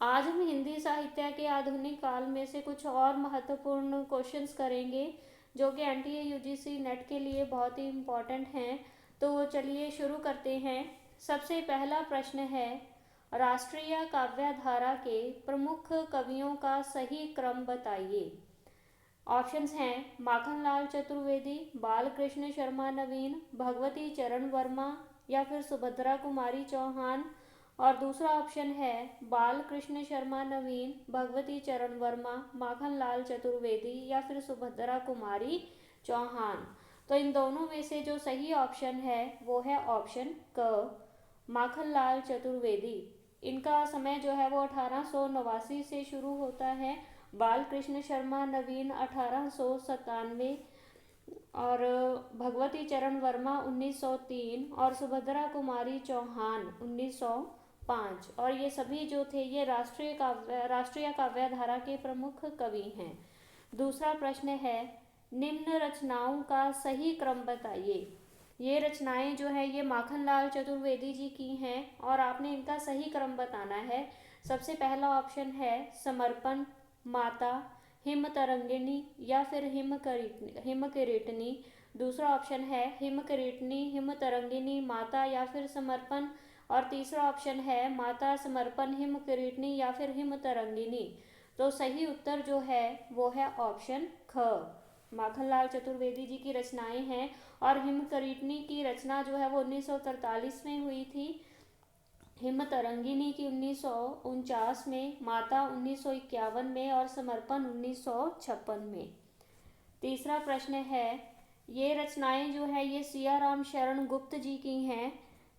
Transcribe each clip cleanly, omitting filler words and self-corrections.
आज हम हिंदी साहित्य के आधुनिक काल में से कुछ और महत्वपूर्ण क्वेश्चंस करेंगे जो कि एनटीए यूजीसी नेट के लिए बहुत ही इम्पोर्टेंट हैं। तो चलिए शुरू करते हैं। सबसे पहला प्रश्न है, राष्ट्रीय काव्यधारा के प्रमुख कवियों का सही क्रम बताइए। ऑप्शंस हैं माखनलाल चतुर्वेदी, बालकृष्ण शर्मा नवीन, भगवती चरण वर्मा या फिर सुभद्रा कुमारी चौहान। और दूसरा ऑप्शन है बालकृष्ण शर्मा नवीन, भगवती चरण वर्मा, माखनलाल चतुर्वेदी या फिर सुभद्रा कुमारी चौहान। तो इन दोनों में से जो सही ऑप्शन है वो है ऑप्शन क, माखनलाल चतुर्वेदी। इनका समय जो है वो 1889 से शुरू होता है। बालकृष्ण शर्मा नवीन 1897 और भगवती चरण वर्मा 1903 और सुभद्रा कुमारी चौहान 1905। और ये सभी जो थे ये राष्ट्रीय काव्यधारा के प्रमुख कवि हैं। दूसरा प्रश्न है, निम्न रचनाओं का सही क्रम बताइए। ये रचनाएं जो है ये माखनलाल चतुर्वेदी जी की हैं और आपने इनका सही क्रम बताना है। सबसे पहला ऑप्शन है समर्पण, माता, हिम तरंगिणी या फिर हिम किरीटनी। दूसरा ऑप्शन है हिम किरीटनी, हिम तरंगिणी, माता या फिर समर्पण। और तीसरा ऑप्शन है माता, समर्पण, हिम किरीटनी या फिर हिम तरंगिणी। तो सही उत्तर जो है वो है ऑप्शन ख, माखनलाल चतुर्वेदी जी की रचनाएं हैं। और हिम करीटनी की रचना जो है वो 1943 में हुई थी, हिम तरंगिनी की 1949 में, माता 1951 में और समर्पण 1956 में। तीसरा प्रश्न है, ये रचनाएं जो है ये सियाराम शरण गुप्त जी की हैं।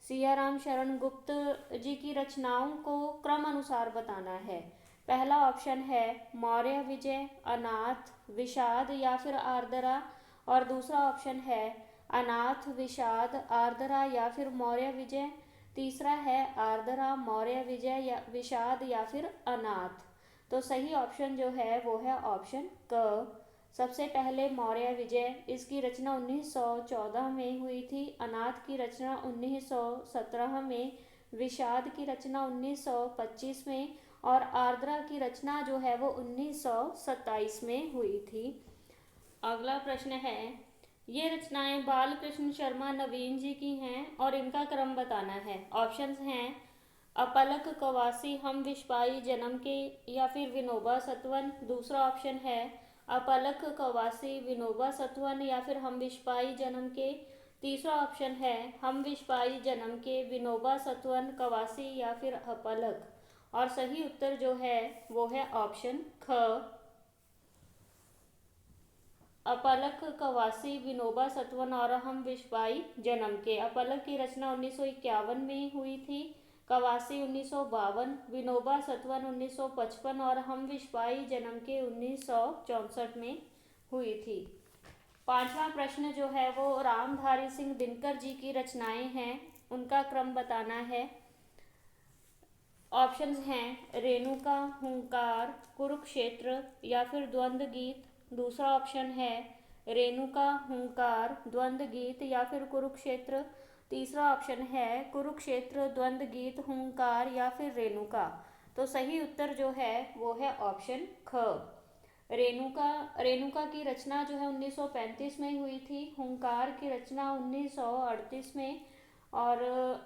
सियाराम शरण गुप्त जी की रचनाओं को क्रम अनुसार बताना है। पहला ऑप्शन है मौर्य विजय, अनाथ, विषाद या फिर आर्द्रा। और दूसरा ऑप्शन है अनाथ, विषाद, आर्द्रा या फिर मौर्य विजय। तीसरा है आर्द्रा, मौर्य विजय या विषाद या फिर अनाथ। तो सही ऑप्शन जो है वो है ऑप्शन क, सबसे पहले मौर्य विजय। इसकी रचना 1914 में हुई थी। अनाथ की रचना 1917 में, विषाद की रचना 1925 में और आर्द्रा की रचना जो है वो 1927 में हुई थी। अगला प्रश्न है, ये रचनाएं बालकृष्ण शर्मा नवीन जी की हैं और इनका क्रम बताना है। ऑप्शंस हैं अपलक कवासी, हम विश्वाई जन्म के या फिर विनोबा सत्वन। दूसरा ऑप्शन है अपलक कवासी, विनोबा सत्वन या फिर हम विश्वाई जन्म के। तीसरा ऑप्शन है हम विश्वाई जन्म के, विनोबा सत्वन, कवासी या फिर अपलक। और सही उत्तर जो है वो है ऑप्शन ख, अपलक कवासी, विनोबा सत्वन और हम विश्वाई जन्म के। अपलक की रचना 1951 में हुई थी, कवासी 1952, विनोबा सत्वन 1955 और हम विश्वाई जन्म के 1964 में हुई थी। पांचवा प्रश्न जो है वो रामधारी सिंह दिनकर जी की रचनाएं हैं, उनका क्रम बताना है। ऑप्शंस हैं रेणुका, हुंकार, कुरुक्षेत्र या फिर द्वंद्व गीत। दूसरा ऑप्शन है रेणुका, हुंकार, द्वंद्व गीत या फिर कुरुक्षेत्र। तीसरा ऑप्शन है कुरुक्षेत्र, द्वंद्व गीत, हुंकार या फिर रेणुका। तो सही उत्तर जो है वो है ऑप्शन ख, रेणुका। रेणुका की रचना जो है 1935 में हुई थी, हुंकार की रचना 1938 में और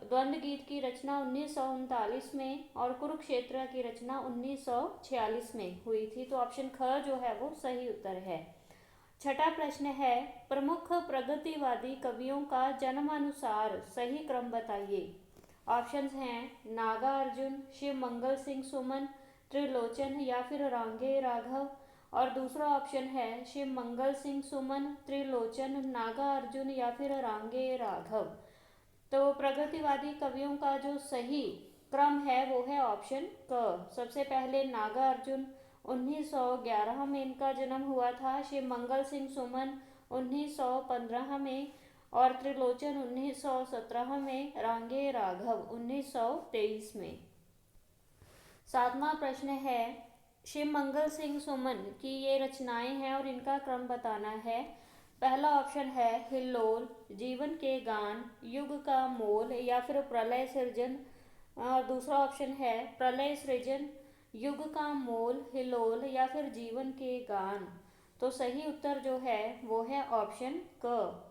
द्वंद्व गीत की रचना 1939 में और कुरुक्षेत्र की रचना 1946 में हुई थी। तो ऑप्शन ख जो है वो सही उत्तर है। छठा प्रश्न है, प्रमुख प्रगतिवादी कवियों का जन्मानुसार सही क्रम बताइए। ऑप्शंस हैं नागार्जुन, शिव मंगल सिंह सुमन, त्रिलोचन या फिर रांगे राघव। और दूसरा ऑप्शन है शिव मंगल सिंह सुमन, त्रिलोचन, नागार्जुन या फिर रांगे राघव। तो प्रगतिवादी कवियों का जो सही क्रम है वो है ऑप्शन क। सबसे पहले नागार्जुन 1911 में इनका जन्म हुआ था, शिव मंगल सिंह सुमन 1915 में और त्रिलोचन 1917 में, रांगे राघव 1923 में। सातवां प्रश्न है, शिव मंगल सिंह सुमन की ये रचनाएं हैं और इनका क्रम बताना है। पहला ऑप्शन है हिल्लोल, जीवन के गान, युग का मोल या फिर प्रलय सृजन। और दूसरा ऑप्शन है प्रलय सृजन युग का मोल, हिलोल या फिर जीवन के गान। तो सही उत्तर जो है वो है ऑप्शन क।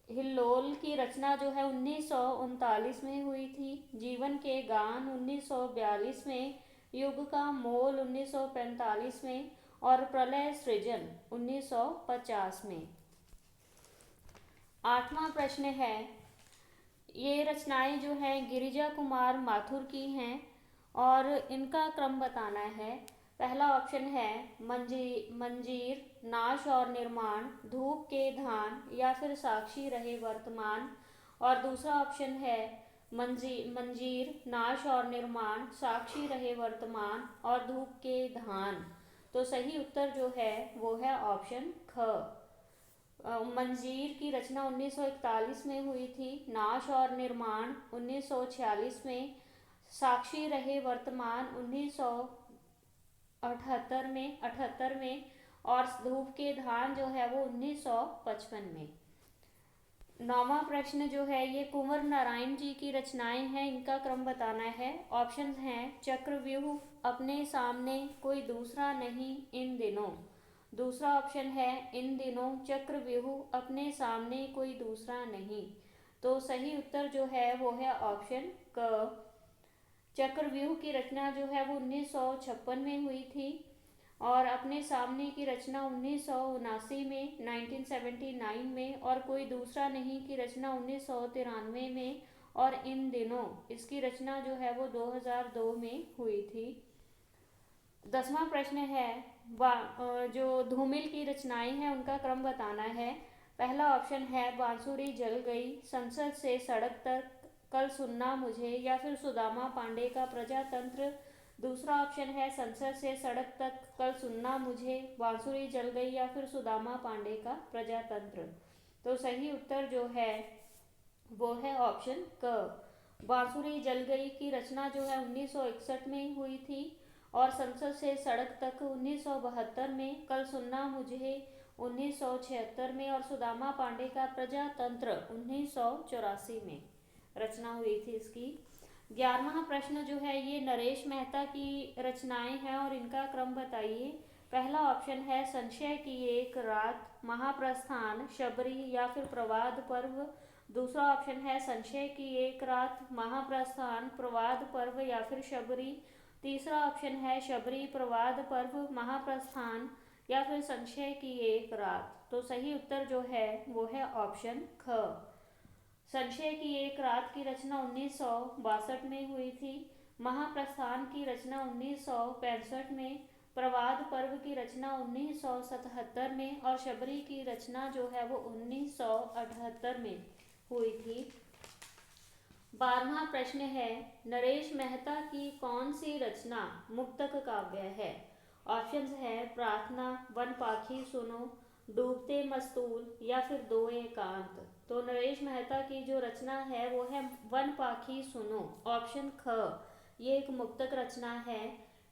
हिल्लोल की रचना जो है 1939 में हुई थी, जीवन के गान 1942 में, युग का मोल 1945 में और प्रलय सृजन 1950 में। आठवां प्रश्न है, ये रचनाएं जो हैं गिरिजा कुमार माथुर की हैं और इनका क्रम बताना है। पहला ऑप्शन है मंजीर, नाश और निर्माण, धूप के धान या फिर साक्षी रहे वर्तमान। और दूसरा ऑप्शन है मंजीर, नाश और निर्माण, साक्षी रहे वर्तमान और धूप के धान। तो सही उत्तर जो है वो है ऑप्शन ख। मंजीर की रचना 1941 में हुई थी, नाश और निर्माण 1946 में, साक्षी रहे वर्तमान 1978 में और धूप के धान जो है वो 1955 में। नौवां प्रश्न जो है ये कुंवर नारायण जी की रचनाएं हैं, इनका क्रम बताना है। ऑप्शंस हैं चक्रव्यूह, अपने सामने कोई दूसरा नहीं इन दिनों। दूसरा ऑप्शन है इन दिनों, चक्रव्यूह, अपने सामने कोई दूसरा नहीं। तो सही उत्तर जो है वो है ऑप्शन क। चक्रव्यूह की रचना जो है वो 1956 में हुई थी और अपने सामने की रचना 1979 में, 1979 में, और कोई दूसरा नहीं की रचना 1993 में और इन दिनों इसकी रचना जो है वो 2002 में हुई थी। 10वां प्रश्न है, जो धूमिल की रचनाएं हैं उनका क्रम बताना है। पहला ऑप्शन है बांसुरी जल गई, संसद से सड़क तक, कल सुनना मुझे या फिर सुदामा पांडे का प्रजातंत्र। दूसरा ऑप्शन है संसद से सड़क तक, कल सुनना मुझे, बांसुरी जल गई या फिर सुदामा पांडे का प्रजातंत्र। तो सही उत्तर जो है वो है ऑप्शन क। बांसुरी जल गई की रचना जो है 1961 में हुई थी और संसद से सड़क तक 1972 में, कल सुनना मुझे 1976 में और सुदामा पांडे का प्रजातंत्र 1984 में रचना हुई थी इसकी। 11वां प्रश्न जो है ये नरेश मेहता की रचनाएं हैं और इनका क्रम बताइए। पहला ऑप्शन है संशय की एक रात, महाप्रस्थान, शबरी या फिर प्रवाद पर्व। दूसरा ऑप्शन है संशय की एक रात, महाप्रस्थान, प्रवाद पर्व या फिर शबरी। तीसरा ऑप्शन है शबरी, प्रवाद पर्व, महाप्रस्थान या फिर संशय की एक रात। तो सही उत्तर जो है वो है ऑप्शन ख। संशय की एक रात की रचना 1962 में हुई थी, महाप्रस्थान की रचना 1965 में, प्रवाद पर्व की रचना 1977 में और शबरी की रचना जो है वो 1978 में हुई थी। 12वां प्रश्न है, नरेश मेहता की कौन सी रचना मुक्तक काव्य है। ऑप्शंस है प्रार्थना, वन पाखी सुनो, डूबते मस्तूल या फिर दो एकांत। तो नरेश मेहता की जो रचना है वो है वन पाखी सुनो, ऑप्शन ख, ये एक मुक्तक रचना है।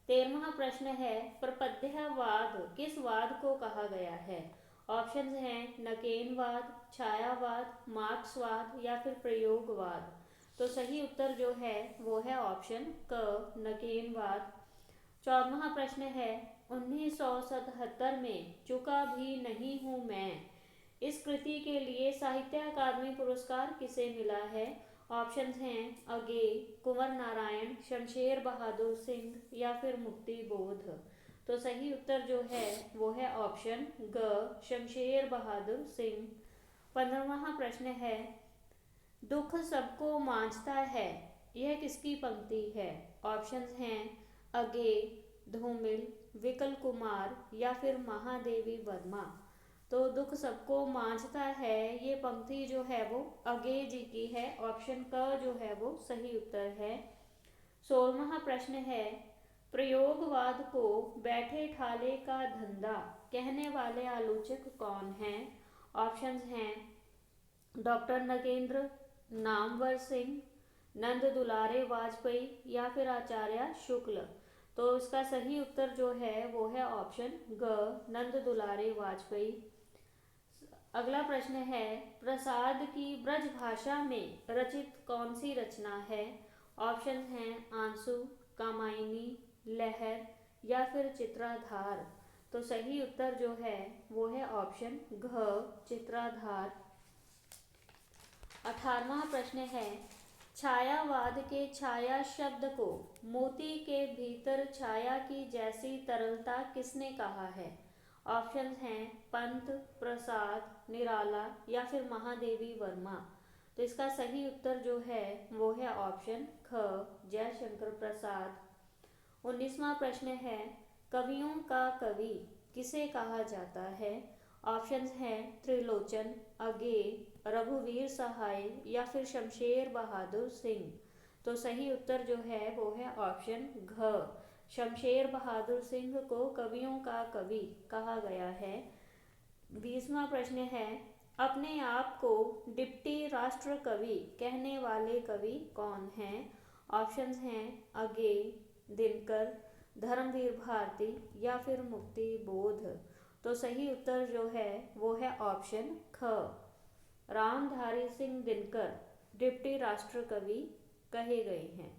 13वां प्रश्न है, प्रपद्यवाद किस वाद को कहा गया है। ऑप्शंस हैं नकेनवाद, छायावाद, मार्क्सवाद या फिर प्रयोगवाद। तो सही उत्तर जो है वो है ऑप्शन क, नकेनवाद। 14वां प्रश्न है, 1977 में चुका भी नहीं हूँ मैं, इस कृति के लिए साहित्य अकादमी पुरस्कार किसे मिला है। ऑप्शंस हैं अगे, कुंवर नारायण, शमशेर बहादुर सिंह या फिर मुक्ति बोध। तो सही उत्तर जो है वो है ऑप्शन ग, शमशेर बहादुर सिंह। 15वां प्रश्न है, दुख सबको मांझता है, यह किसकी पंक्ति है। ऑप्शंस हैं अगे, धूमिल, विकल कुमार या फिर महादेवी वर्मा। तो दुख सबको मांझता है ये पंक्ति जो है वो अगे जी की है, ऑप्शन क जो है वो सही उत्तर है। 16वां प्रश्न है, प्रयोगवाद को बैठे ठाले का धंधा कहने वाले आलोचक कौन हैं। ऑप्शंस हैं डॉक्टर नगेंद्र, नामवर सिंह, नंद दुलारे वाजपेयी या फिर आचार्य शुक्ल। तो इसका सही उत्तर जो है वो है ऑप्शन ग, नंद दुलारे वाजपेयी। अगला प्रश्न है, प्रसाद की ब्रज भाषा में रचित कौन सी रचना है। ऑप्शन हैं आंसू, कामायनी, लहर या फिर चित्राधार। तो सही उत्तर जो है वो है ऑप्शन घ, चित्राधार। 18वां प्रश्न है, छायावाद के छाया शब्द को मोती के भीतर छाया की जैसी तरलता किसने कहा है? ऑप्शन हैं पंत, प्रसाद, निराला या फिर महादेवी वर्मा। तो इसका सही उत्तर जो है वो है ऑप्शन ख, जयशंकर प्रसाद। 19वां प्रश्न है, कवियों का कवि किसे कहा जाता है? ऑप्शंस हैं त्रिलोचन, अगेय, रघुवीर सहाय या फिर शमशेर बहादुर सिंह। तो सही उत्तर जो है वो है ऑप्शन घ, शमशेर बहादुर सिंह को कवियों का कवि कहा गया है। 20वां प्रश्न है, अपने आप को डिप्टी राष्ट्र कवि कहने वाले कवि कौन हैं? ऑप्शंस हैं अगेय, दिनकर, धर्मवीर भारती या फिर मुक्ति बोध। तो सही उत्तर जो है वो है ऑप्शन ख, रामधारी सिंह दिनकर डिप्टी राष्ट्र कवि कहे गए हैं।